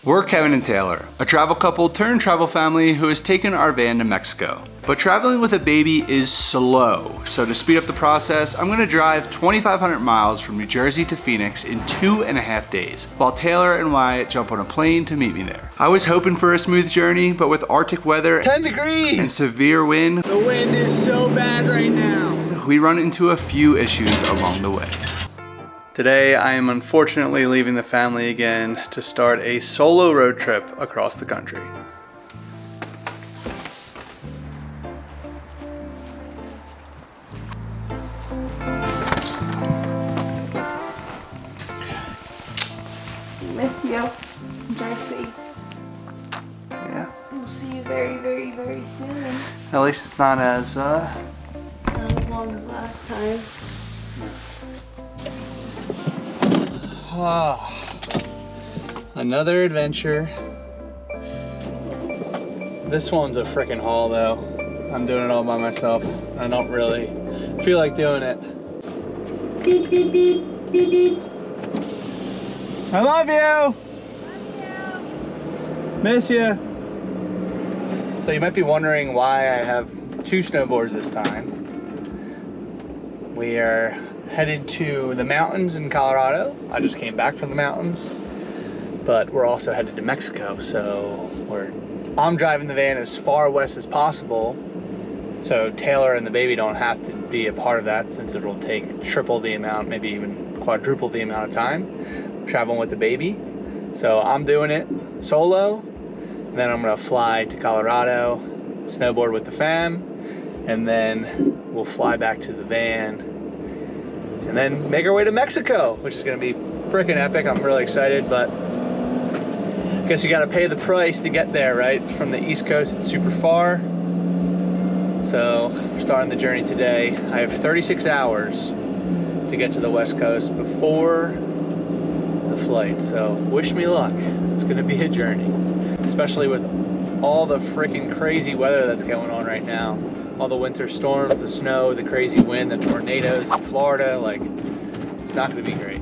We're Kevin and Taylor, a travel couple turned travel family who has taken our van to Mexico. But traveling with a baby is slow, so to speed up the process, I'm gonna drive 2,500 miles from New Jersey to Phoenix in 2.5 days, while Taylor and Wyatt jump on a plane to meet me there. I was hoping for a smooth journey, but with Arctic weather 10 degrees and severe wind, the wind is so bad right now. We run into a few issues along the way. Today, I am unfortunately leaving the family again to start a solo road trip across the country. Miss you. Drive safe. Yeah. We'll see you very, very, very soon. At least it's not as, Not as long as last time. Oh, another adventure. This one's a freaking haul though. I'm doing it all by myself. I don't really feel like doing it. Beep, beep, beep, beep, beep. I love you. Miss you. So you might be wondering why I have 2 snowboards this time. We are headed to the mountains in Colorado. I just came back from the mountains, but we're also headed to Mexico. So I'm driving the van as far west as possible, so Taylor and the baby don't have to be a part of that, since it will take triple the amount, maybe even quadruple the amount of time traveling with the baby. So I'm doing it solo, and then I'm gonna fly to Colorado, snowboard with the fam, and then we'll fly back to the van and then make our way to Mexico, which is gonna be freaking epic. I'm really excited, but I guess you gotta pay the price to get there, right? From the East Coast, it's super far. So we're starting the journey today. I have 36 hours to get to the West Coast before the flight, so wish me luck. It's gonna be a journey, especially with all the freaking crazy weather that's going on right now. All the winter storms, the snow, the crazy wind, the tornadoes in Florida, like, it's not gonna be great.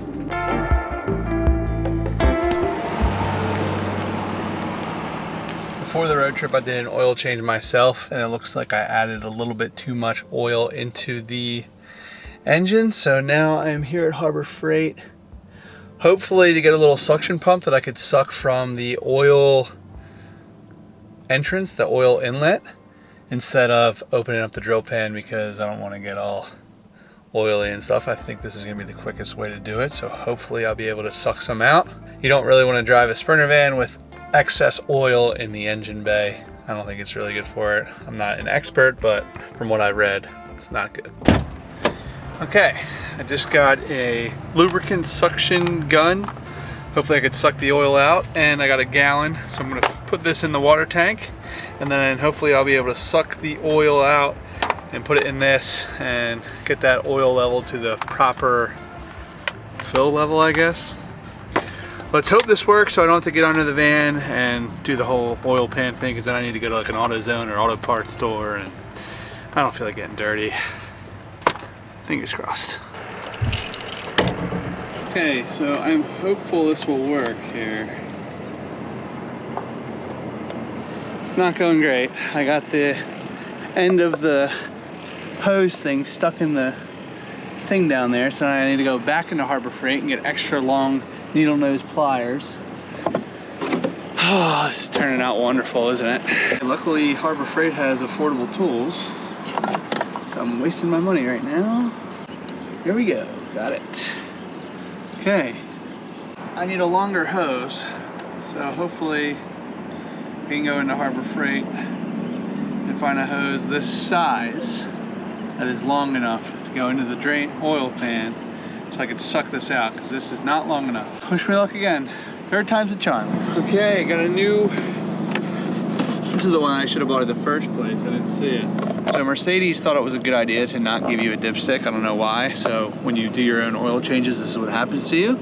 Before the road trip, I did an oil change myself, and it looks like I added a little bit too much oil into the engine. So now I'm here at Harbor Freight, hopefully to get a little suction pump that I could suck from the oil entrance, the oil inlet, instead of opening up the drill pan, because I don't want to get all oily and stuff. I think this is going to be the quickest way to do it, so hopefully I'll be able to suck some out. You don't really want to drive a Sprinter van with excess oil in the engine bay. I don't think it's really good for it. I'm not an expert, but from what I read, it's not good. Okay, I just got a lubricant suction gun. Hopefully I could suck the oil out, and I got a gallon, so I'm going to put this in the water tank, and then hopefully I'll be able to suck the oil out and put it in this and get that oil level to the proper fill level, I guess. Let's hope this works so I don't have to get under the van and do the whole oil pan thing, because then I need to go to like an AutoZone or auto parts store, and I don't feel like getting dirty. Fingers crossed. Okay, so I'm hopeful this will work here. It's not going great. I got the end of the hose thing stuck in the thing down there, so I need to go back into Harbor Freight and get extra long needle nose pliers. Oh, this is turning out wonderful, isn't it? And luckily, Harbor Freight has affordable tools, so I'm wasting my money right now. Here we go, got it. Okay, I need a longer hose, so hopefully we can go into Harbor Freight and find a hose this size that is long enough to go into the drain oil pan so I can suck this out, because this is not long enough. Wish me luck again. 3rd time's a charm. Okay, got a new, this is the one I should have bought in the first place. I didn't see it. So Mercedes thought it was a good idea to not give you a dipstick. I don't know why. So when you do your own oil changes, this is what happens to you,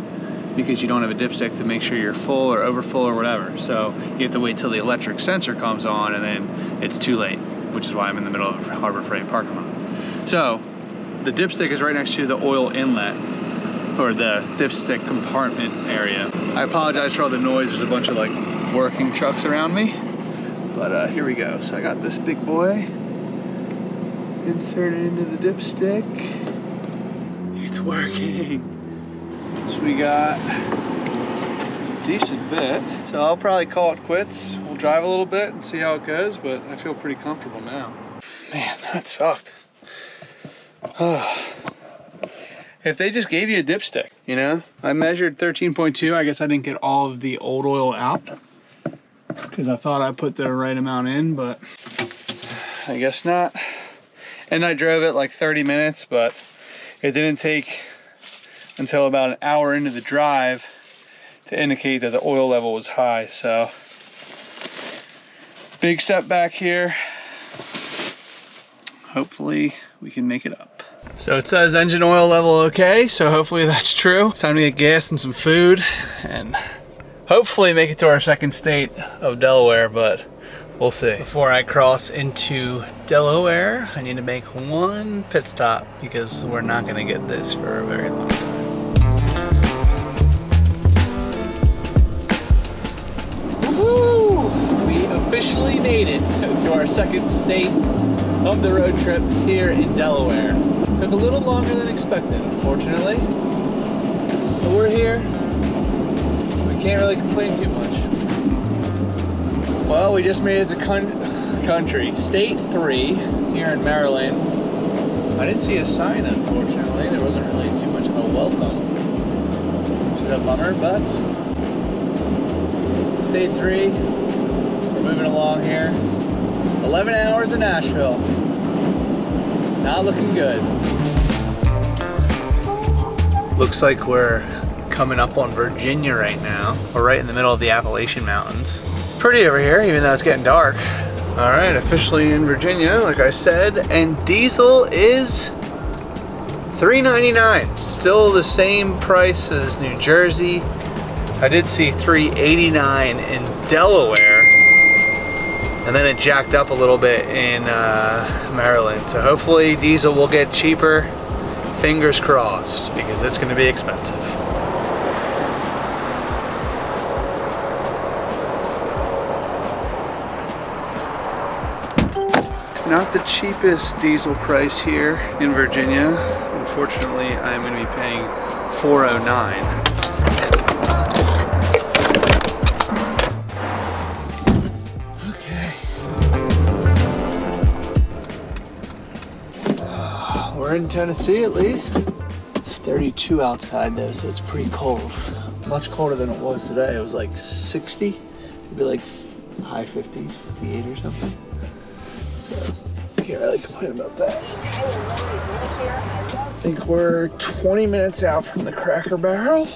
because you don't have a dipstick to make sure you're full or overfull or whatever. So you have to wait till the electric sensor comes on, and then it's too late, which is why I'm in the middle of Harbor Freight parking lot. So the dipstick is right next to the oil inlet. or the dipstick compartment area. I apologize for all the noise. There's a bunch of like working trucks around me. But here we go. So I got this big boy inserted into the dipstick. It's working. So we got a decent bit. So I'll probably call it quits. We'll drive a little bit and see how it goes, but I feel pretty comfortable now. Man, that sucked. If they just gave you a dipstick, you know? I measured 13.2. I guess I didn't get all of the old oil out because I thought I put the right amount in, but I guess not. And I drove it like 30 minutes, but it didn't take until about an hour into the drive to indicate that the oil level was high. So big setback here. Hopefully we can make it up. So it says engine oil level okay, so hopefully that's true. It's time to get gas and some food and hopefully make it to our second state of Delaware, but we'll see. Before I cross into Delaware, I need to make one pit stop because we're not gonna get this for a very long time. Woohoo! We officially made it to our second state of the road trip here in Delaware. Took a little longer than expected, unfortunately. But we're here. We can't really complain too much. Well, we just made it to country. State 3 here in Maryland. I didn't see a sign, unfortunately. There wasn't really too much of a welcome. Which is a bummer, but State 3. We're moving along here. 11 hours in Nashville. Not looking good. Looks like we're coming up on Virginia right now. We're right in the middle of the Appalachian Mountains. It's pretty over here, even though it's getting dark. All right, officially in Virginia, like I said, and diesel is $3.99. Still the same price as New Jersey. I did see $3.89 in Delaware. And then it jacked up a little bit in Maryland. So hopefully diesel will get cheaper. Fingers crossed, because it's gonna be expensive. Not the cheapest diesel price here in Virginia. Unfortunately, I'm gonna be paying $4.09. We're in Tennessee at least. It's 32 outside though, so it's pretty cold. Much colder than it was today. It was like 60. It'd be like high 50s, 58 or something. So, can't really complain about that. I think we're 20 minutes out from the Cracker Barrel.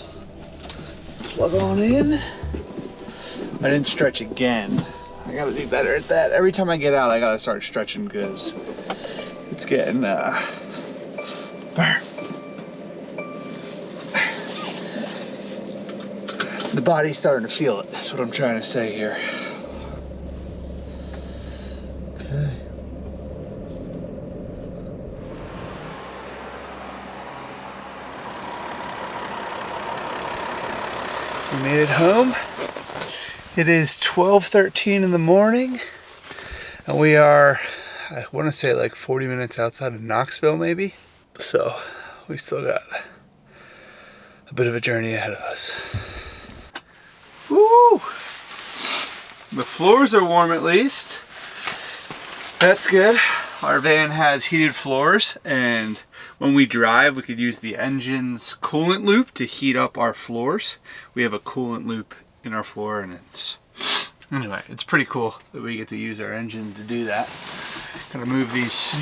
Plug on in. I didn't stretch again. I gotta do better at that. Every time I get out, I gotta start stretching because it's getting the body's starting to feel it. That's what I'm trying to say here. Okay. We made it home. It is 12:13 in the morning, and we are, I want to say like 40 minutes outside of Knoxville maybe. So we still got a bit of a journey ahead of us. Woo! The floors are warm at least. That's good. Our van has heated floors, and when we drive we could use the engine's coolant loop to heat up our floors. We have a coolant loop in our floor, and anyway, it's pretty cool that we get to use our engine to do that. Gotta move these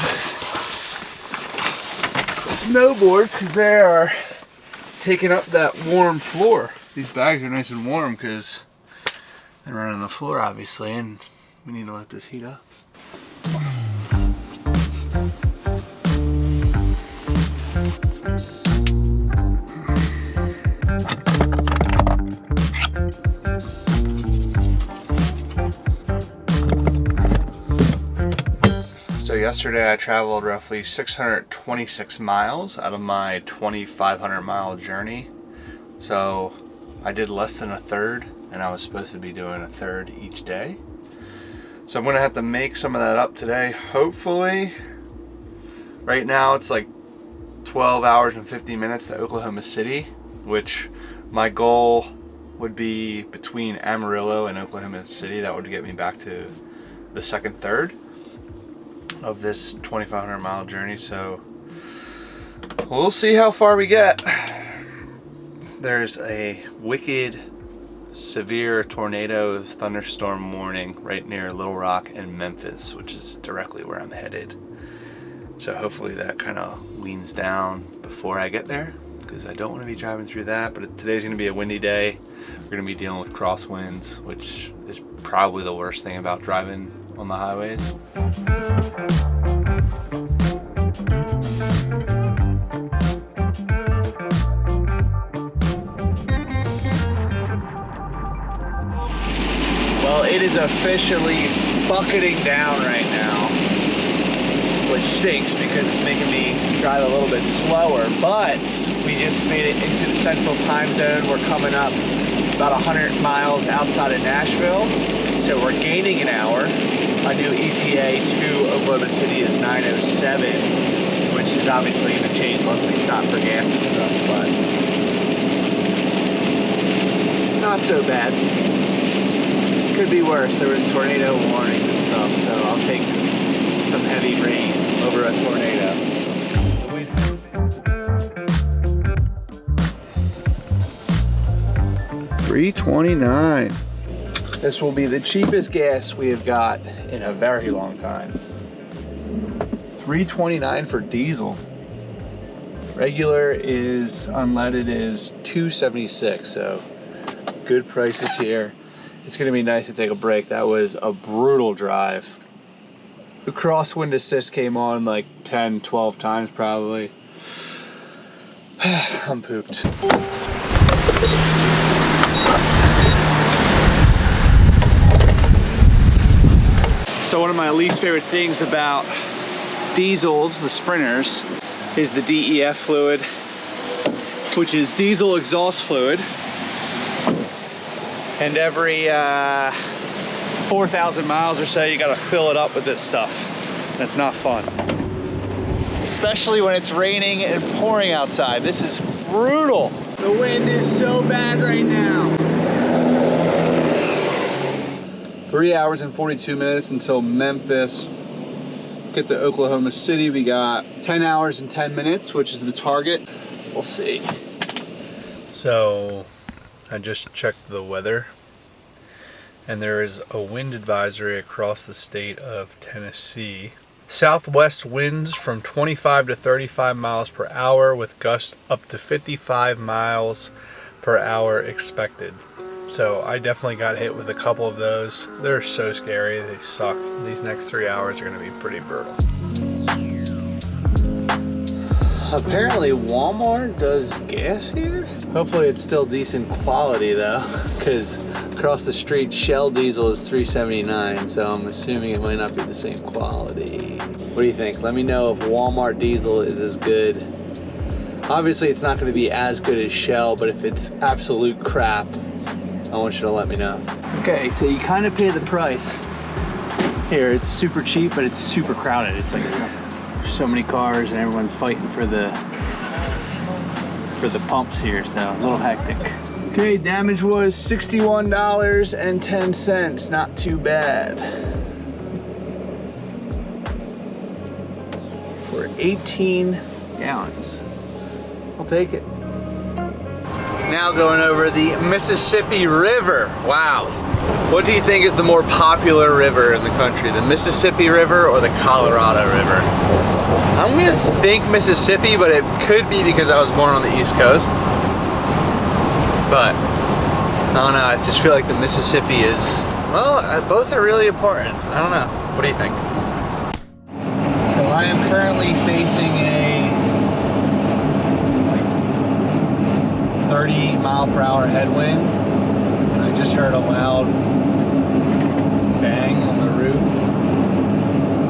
snowboards because they are taking up that warm floor. These bags are nice and warm because they're running on the floor obviously, and we need to let this heat up. So yesterday I traveled roughly 626 miles out of my 2,500 mile journey. So I did less than a third, and I was supposed to be doing a third each day. So I'm gonna have to make some of that up today, hopefully. Right now it's like 12 hours and 50 minutes to Oklahoma City, which my goal would be between Amarillo and Oklahoma City. That would get me back to the second third of this 2,500 mile journey. So we'll see how far we get. There's a wicked severe tornado thunderstorm warning right near Little Rock and Memphis, which is directly where I'm headed. So hopefully that kind of leans down before I get there, because I don't want to be driving through that. But today's going to be a windy day. We're going to be dealing with crosswinds, which is probably the worst thing about driving on the highways. Well, it is officially bucketing down right now, which stinks because it's making me drive a little bit slower, but we just made it into the central time zone. We're coming up about 100 miles outside of Nashville, so we're gaining an hour. My new ETA to Oklahoma City is 9:07, which is obviously going to change once we stop for gas and stuff, but not so bad. Could be worse. There was tornado warnings and stuff, so I'll take some heavy rain over a tornado. 329. This will be the cheapest gas we have got in a very long time. 329 for diesel. Regular is unleaded is $2.76, so good prices here. It's gonna be nice to take a break. That was a brutal drive. The crosswind assist came on like 10, 12 times probably. I'm pooped. So one of my least favorite things about diesels, the Sprinters, is the DEF fluid, which is diesel exhaust fluid. And every 4,000 miles or so, you gotta fill it up with this stuff. That's not fun. Especially when it's raining and pouring outside. This is brutal. The wind is so bad right now. 3 hours and 42 minutes until Memphis. Get to Oklahoma City, we got 10 hours and 10 minutes, which is the target. We'll see. So I just checked the weather, and there is a wind advisory across the state of Tennessee. Southwest winds from 25 to 35 miles per hour with gusts up to 55 miles per hour expected. So I definitely got hit with a couple of those. They're so scary, they suck. These next 3 hours are gonna be pretty brutal. Apparently Walmart does gas here. Hopefully it's still decent quality though, because across the street Shell diesel is $3.79, so I'm assuming it might not be the same quality. What do you think? Let me know if Walmart diesel is as good. Obviously it's not going to be as good as Shell, but if it's absolute crap, I want you to let me know. Okay, so you kind of pay the price. Here, it's super cheap, but it's super crowded. It's like so many cars and everyone's fighting for the pumps here, so a little hectic. Okay, damage was $61.10. Not too bad. For 18 gallons. I'll take it. Now going over the Mississippi River. Wow. What do you think is the more popular river in the country? The Mississippi River or the Colorado River? I'm gonna think Mississippi, but it could be because I was born on the East Coast. But I don't know, I just feel like the Mississippi is, well, both are really important. I don't know. What do you think? So I am currently facing a 30 mile per hour headwind. And I just heard a loud bang on the roof.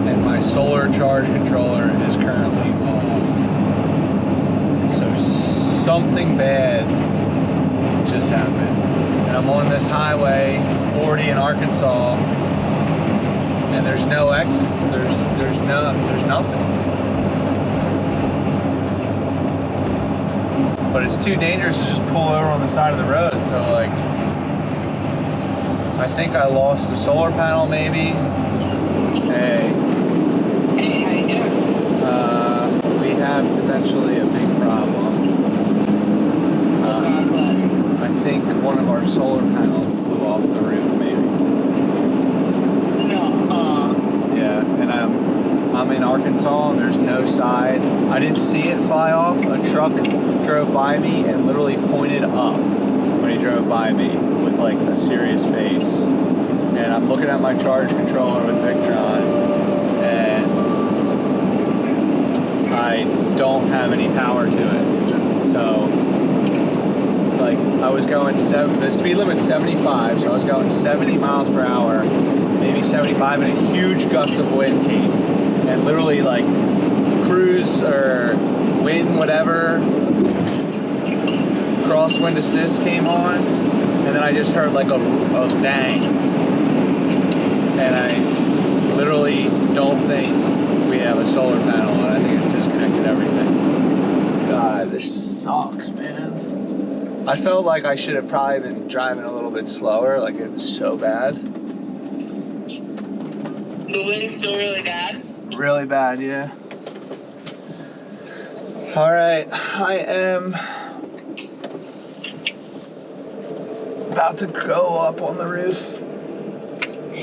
And my solar charge controller is currently off. So something bad just happened. And I'm on this highway 40 in Arkansas, and there's no exits. There's nothing. But it's too dangerous to just pull over on the side of the road. So like, I think I lost the solar panel maybe. Hey. Hey, how you doing? We have potentially a big problem. God bless. I think one of our solar panels blew off the roof maybe. No, Yeah, and I'm in Arkansas and there's no side. I didn't see it fly off. A truck drove by me and literally pointed up when he drove by me with like a serious face. And I'm looking at my charge controller with Victron, and I don't have any power to it. So like I was going the speed limit's 75, so I was going 70 miles per hour, maybe 75, and a huge gust of wind came. And literally like cruise or wind, whatever, crosswind assist came on, and then I just heard like a bang. And I literally don't think we have a solar panel, and I think it disconnected everything. God, this sucks, man. I felt like I should have probably been driving a little bit slower, like it was so bad. the wind's still really bad. Really bad, yeah. All right, I am about to go up on the roof.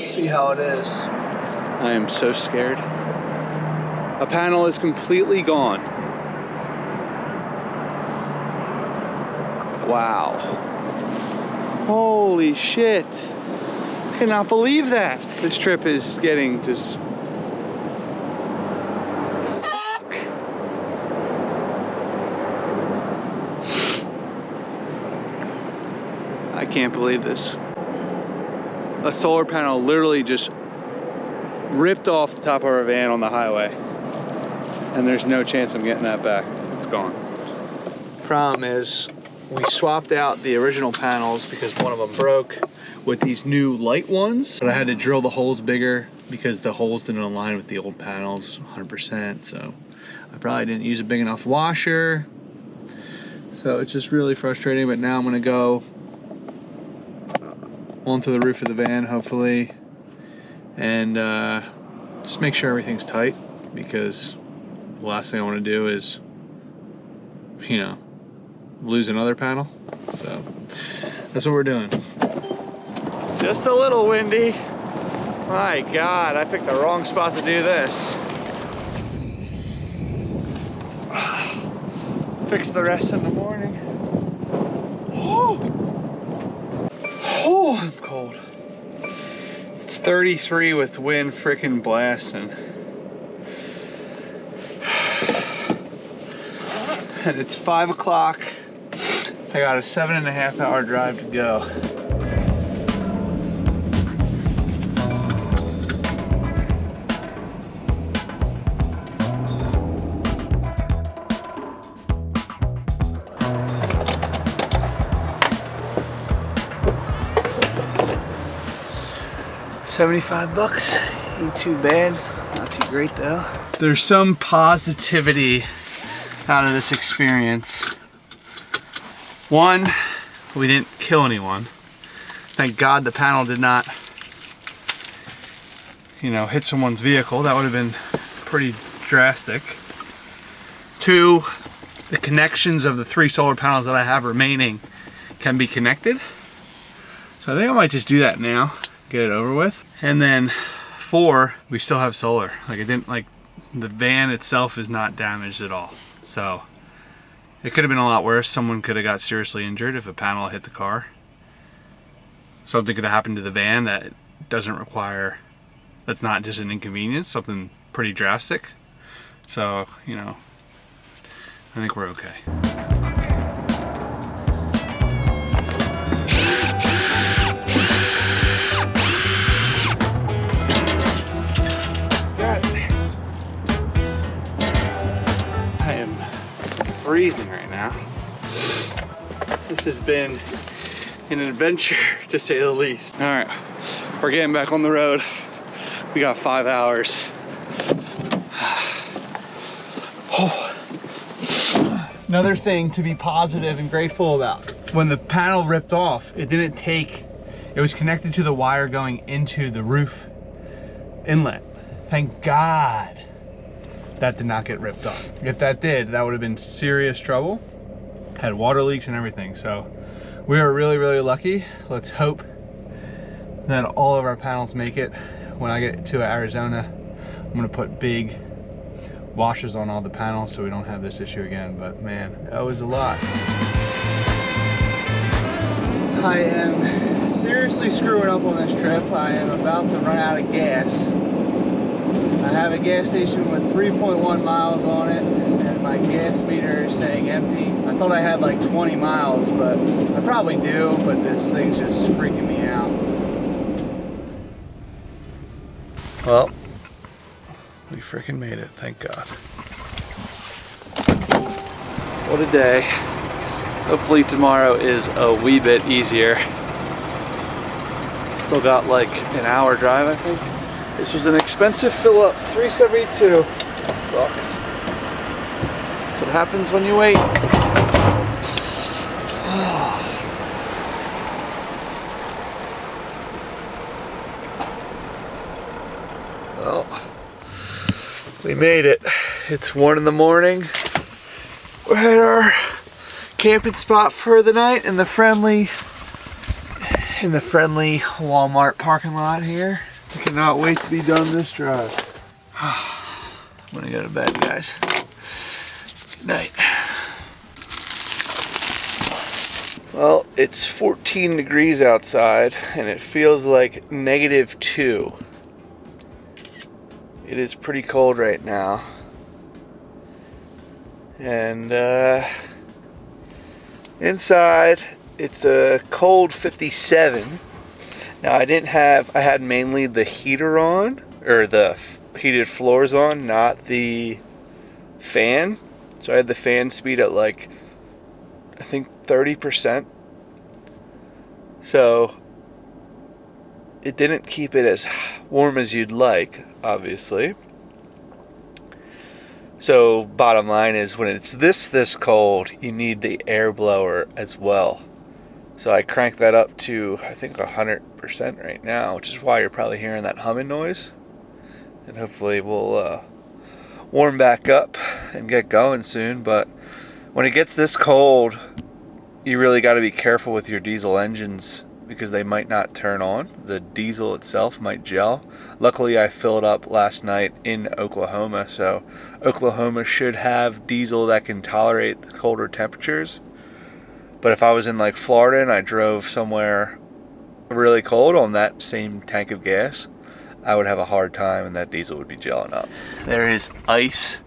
See how it is. I am so scared. A panel is completely gone. Wow. Holy shit. Cannot believe that. This trip is getting just... I can't believe this. A solar panel literally just ripped off the top of our van on the highway. And there's no chance I'm getting that back. It's gone. Problem is, we swapped out the original panels because one of them broke with these new light ones. But I had to drill the holes bigger because the holes didn't align with the old panels 100%. So I probably didn't use a big enough washer. So it's just really frustrating, but now I'm gonna go onto the roof of the van, hopefully, and just make sure everything's tight, because the last thing I want to do is, you know, lose another panel. So that's what we're doing. Just a little windy. My God, I picked the wrong spot to do this. Fix the rest in the morning. Oh, I'm cold. It's 33 with wind frickin' blasting. And it's 5 o'clock. I got a 7.5 hour drive to go. $75, ain't too bad, not too great though. There's some positivity out of this experience. One, we didn't kill anyone. Thank God the panel did not, you know, hit someone's vehicle. That would have been pretty drastic. Two, the connections of the 3 solar panels that I have remaining can be connected. So I think I might just do that now. Get it over with. And then 4, we still have solar. Like it didn't, like the van itself is not damaged at all. So it could have been a lot worse. Someone could have got seriously injured if a panel hit the car. Something could have happened to the van that doesn't require, that's not just an inconvenience, something pretty drastic. So, you know, I think we're okay. freezing right now. This has been an adventure to say the least. All right, we're getting back on the road. We got 5 hours. Another thing to be positive and grateful about. When the panel ripped off, it didn't take, it was connected to the wire going into the roof inlet. Thank God that did not get ripped off. If that did, that would have been serious trouble. Had water leaks and everything. So we are really, really lucky. Let's hope that all of our panels make it. When I get to Arizona, I'm gonna put big washers on all the panels so we don't have this issue again. But man, that was a lot. I am seriously screwing up on this trip. I am about to run out of gas. I have a gas station with 3.1 miles on it, and my gas meter is saying empty. I thought I had like 20 miles, but I probably do, but this thing's just freaking me out. Well, we freaking made it, thank God. What a day. Hopefully tomorrow is a wee bit easier. Still got like an hour drive, I think. This was an expensive fill up, $3.72. That sucks. That's what happens when you wait. Well, we made it. It's 1 in the morning. We're at our camping spot for the night in the friendly Walmart parking lot here. I cannot wait to be done this drive. I'm gonna go to bed, guys. Good night. Well, it's 14 degrees outside and it feels like -2. It is pretty cold right now. And inside, it's a cold 57. Now I had mainly the heater on, or the heated floors on, not the fan. So I had the fan speed at like, I think 30%. So it didn't keep it as warm as you'd like, obviously. So bottom line is, when it's this cold, you need the air blower as well. So I cranked that up to, I think, 100% right now, which is why you're probably hearing that humming noise. And hopefully we'll warm back up and get going soon. But when it gets this cold, you really got to be careful with your diesel engines, because they might not turn on. The diesel itself might gel. Luckily, I filled up last night in Oklahoma, so Oklahoma should have diesel that can tolerate the colder temperatures. But if I was in like Florida and I drove somewhere really cold on that same tank of gas, I would have a hard time and that diesel would be gelling up. There is ice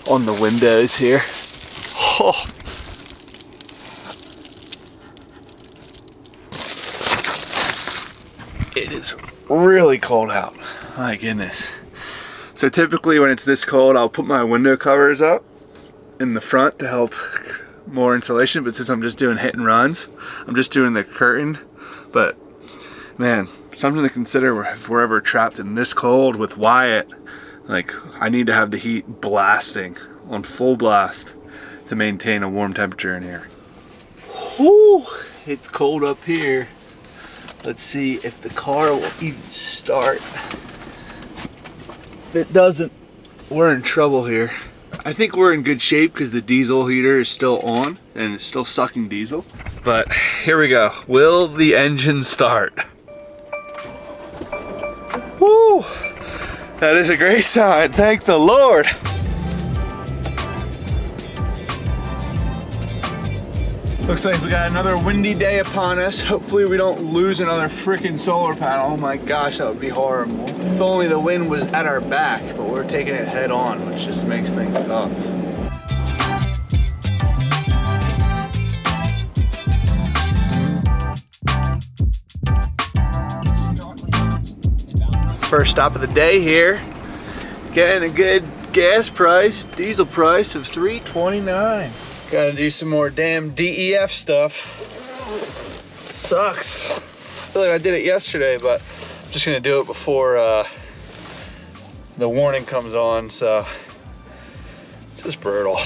on the windows here. Oh. It is really cold out. My goodness. So typically when it's this cold, I'll put my window covers up in the front to help more insulation, but since I'm just doing hit and runs, I'm just doing the curtain. But man, something to consider if we're ever trapped in this cold with Wyatt. Like, I need to have the heat blasting on full blast to maintain a warm temperature in here. Whew, it's cold up here. Let's see if the car will even start. If it doesn't, we're in trouble here. I think we're in good shape because the diesel heater is still on and it's still sucking diesel. But here we go. Will the engine start? Woo! That is a great sign. Thank the Lord. Looks like we got another windy day upon us. Hopefully we don't lose another freaking solar panel. Oh my gosh, that would be horrible. If only the wind was at our back, but we're taking it head on, which just makes things tough. First stop of the day here. Getting a good gas price, diesel price of $3.29. Gotta do some more damn DEF stuff. Sucks. I feel like I did it yesterday, but I'm just gonna do it before the warning comes on, so just brutal.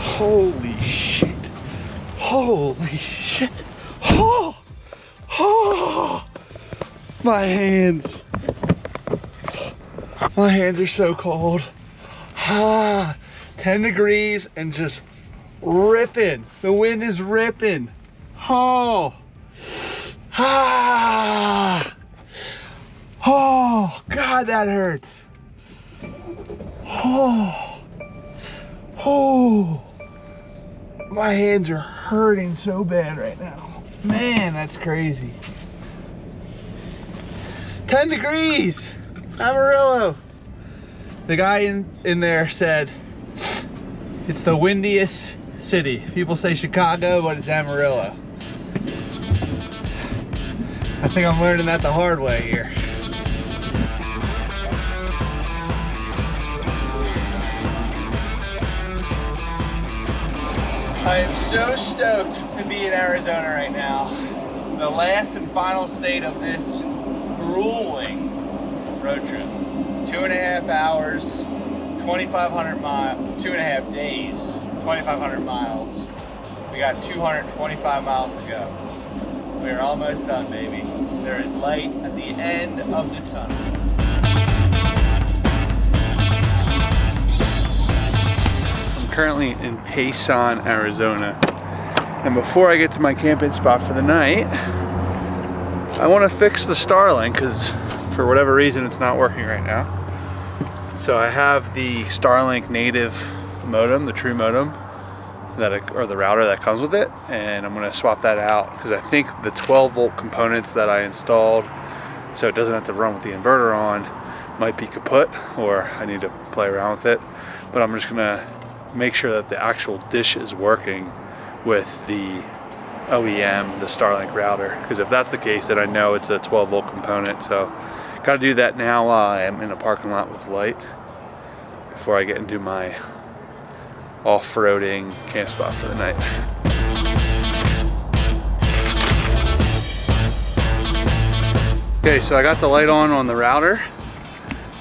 Holy shit. Holy shit. Oh, oh, my hands. My hands are so cold. 10 degrees and just ripping. The wind is ripping. Oh. Oh, God, that hurts. Oh. Oh. My hands are hurting so bad right now. Man, that's crazy. 10 degrees. Amarillo. The guy in there said it's the windiest city. People say Chicago, but it's Amarillo. I think I'm learning that the hard way here. I am so stoked to be in Arizona right now. The last and final state of this grueling road trip. 2.5 hours, 2,500 miles, 2.5 days, 2,500 miles. We got 225 miles to go. We are almost done, baby. There is light at the end of the tunnel. I'm currently in Payson, Arizona. And before I get to my camping spot for the night, I want to fix the Starlink because for whatever reason it's not working right now. So I have the Starlink native modem, the true modem, or the router that comes with it, and I'm going to swap that out because I think the 12 volt components that I installed so it doesn't have to run with the inverter on might be kaput, or I need to play around with it. But I'm just going to make sure that the actual dish is working with the OEM, the Starlink router, because if that's the case, then I know it's a 12 volt component. So got to do that now while I am in a parking lot with light before I get into my off-roading camp spot for the night. Okay, so I got the light on the router,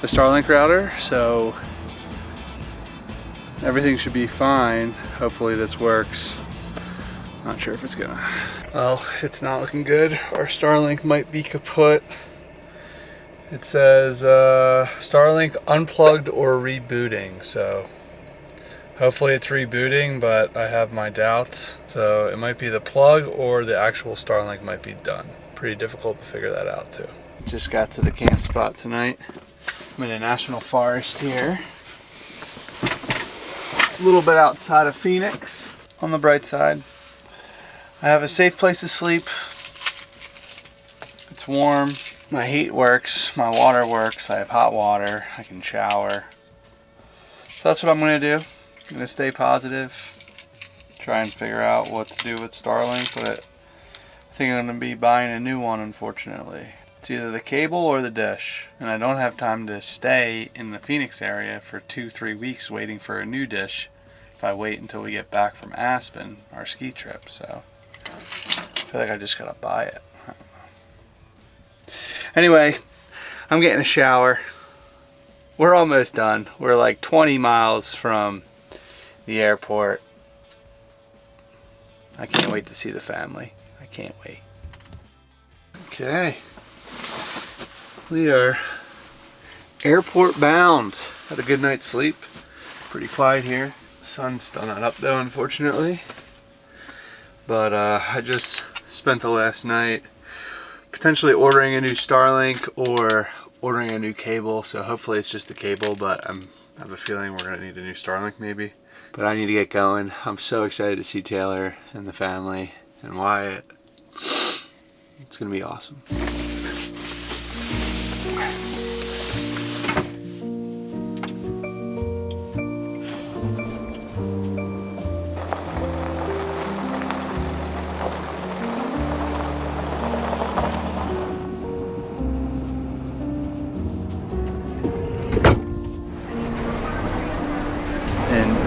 the Starlink router, so everything should be fine. Hopefully this works. Not sure if it's gonna. Well, it's not looking good. Our Starlink might be kaput. It says Starlink unplugged or rebooting, so hopefully it's rebooting, but I have my doubts. So it might be the plug or the actual Starlink might be done. Pretty difficult to figure that out too. Just got to the camp spot tonight. I'm in a national forest here. A little bit outside of Phoenix. On the bright side, I have a safe place to sleep. It's warm. My heat works, my water works, I have hot water, I can shower. So that's what I'm going to do. I'm going to stay positive, try and figure out what to do with Starlink, but I think I'm going to be buying a new one, unfortunately. It's either the cable or the dish, and I don't have time to stay in the Phoenix area for 2-3 weeks waiting for a new dish if I wait until we get back from Aspen, our ski trip, so I feel like I just got to buy it. Anyway, I'm getting a shower. We're almost done. We're like 20 miles from the airport. I can't wait to see the family. I can't wait. Okay. We are airport bound. Had a good night's sleep. Pretty quiet here. The sun's still not up though, unfortunately. But I just spent the last night potentially ordering a new Starlink or ordering a new cable, so hopefully it's just the cable, but I have a feeling we're gonna need a new Starlink maybe. But I need to get going. I'm so excited to see Taylor and the family and Wyatt. It's gonna be awesome.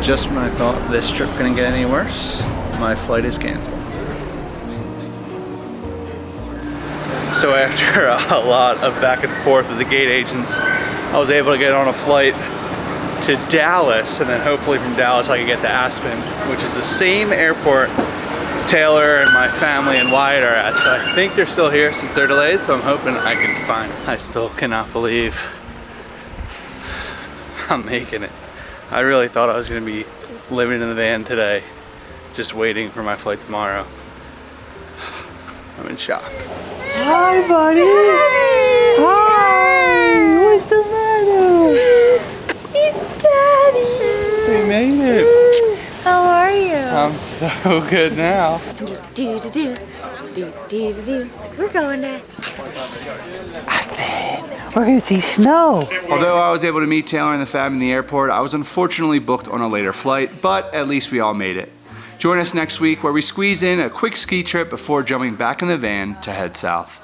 just when I thought this trip couldn't get any worse, my flight is canceled. So after a lot of back and forth with the gate agents, I was able to get on a flight to Dallas, and then hopefully from Dallas I could get to Aspen, which is the same airport Taylor and my family and Wyatt are at. So I think they're still here since they're delayed, so I'm hoping I can find them. I still cannot believe I'm making it. I really thought I was gonna be living in the van today, just waiting for my flight tomorrow. I'm in shock. Hi, buddy. Hi. What's the matter? It's Daddy. We made it. How are you? I'm so good now. Do. We're going to Aspen. We're gonna see snow. Although I was able to meet Taylor and the fam in the airport, I was unfortunately booked on a later flight, but at least we all made it. Join us next week where we squeeze in a quick ski trip before jumping back in the van to head south.